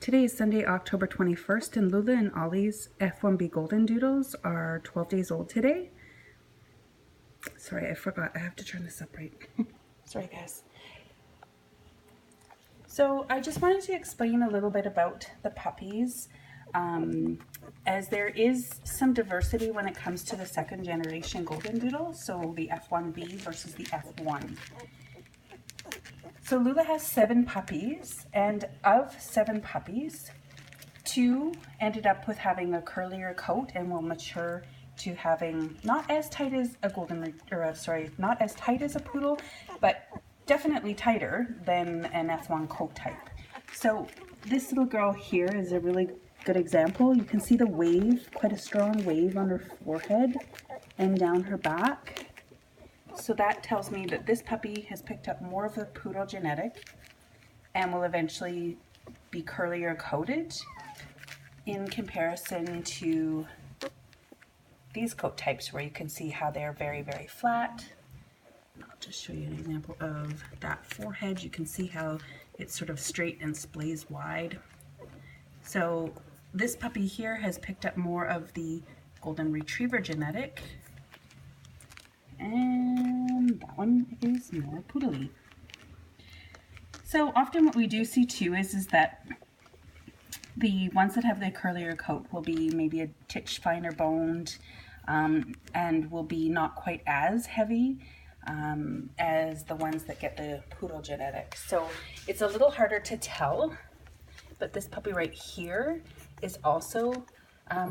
Today is Sunday, October 21st, and Lula and Ollie's f1b Goldendoodles are 12 days old today. Sorry, I forgot. I have to turn this up right. Sorry, guys. So I just wanted to explain a little bit about the puppies, as there is some diversity when it comes to the second generation Goldendoodle, so the f1b versus the f1. So Lula has 7 puppies, and of 7 puppies, 2 ended up with having a curlier coat and will mature to having not as tight as a not as tight as a poodle, but definitely tighter than an F1 coat type. So this little girl here is a really good example. You can see the wave, quite a strong wave on her forehead and down her back. So that tells me that this puppy has picked up more of the poodle genetic and will eventually be curlier coated in comparison to these coat types, where you can see how they're very, very flat. I'll just show you an example of that forehead. You can see how it's sort of straight and splays wide. So this puppy here has picked up more of the golden retriever genetic, and that one is more poodly. So often what we do see too is that the ones that have the curlier coat will be maybe a titch finer boned, and will be not quite as heavy as the ones that get the poodle genetics. So it's a little harder to tell, but this puppy right here is also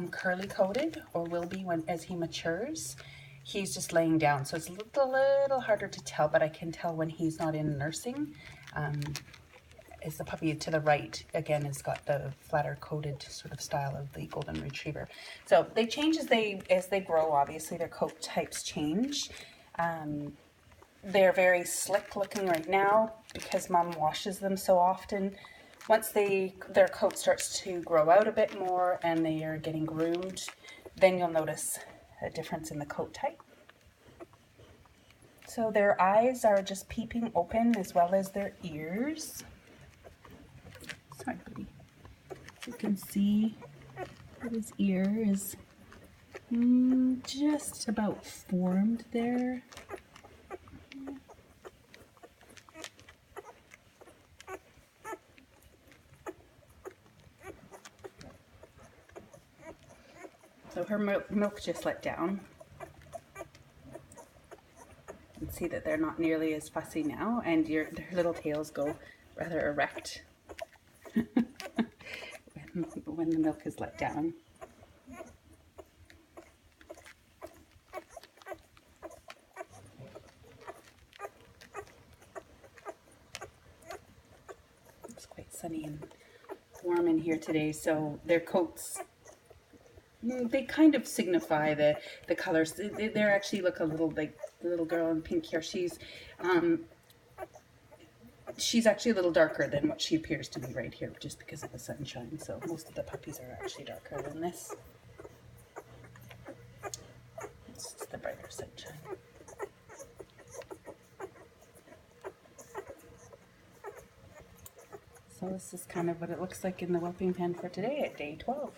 curly coated, or will be as he matures. He's just laying down, so it's a little harder to tell, but I can tell when he's not in nursing. Is the puppy to the right, again, has got the flatter coated sort of style of the golden retriever. So they change as they grow. Obviously their coat types change. They're very slick looking right now because mom washes them so often. Once their coat starts to grow out a bit more and they are getting groomed, then you'll notice a difference in the coat type. So their eyes are just peeping open, as well as their ears. Sorry, buddy. You can see that his ear is just about formed there. So her milk just let down. You can see that they're not nearly as fussy now, and their little tails go rather erect when the milk is let down. It's quite sunny and warm in here today, so their coats, they kind of signify the colors. They actually look a little like the little girl in pink here. She's actually a little darker than what she appears to be right here, just because of the sunshine. So most of the puppies are actually darker than this. It's just the brighter sunshine. So this is kind of what it looks like in the whelping pen for today at day 12.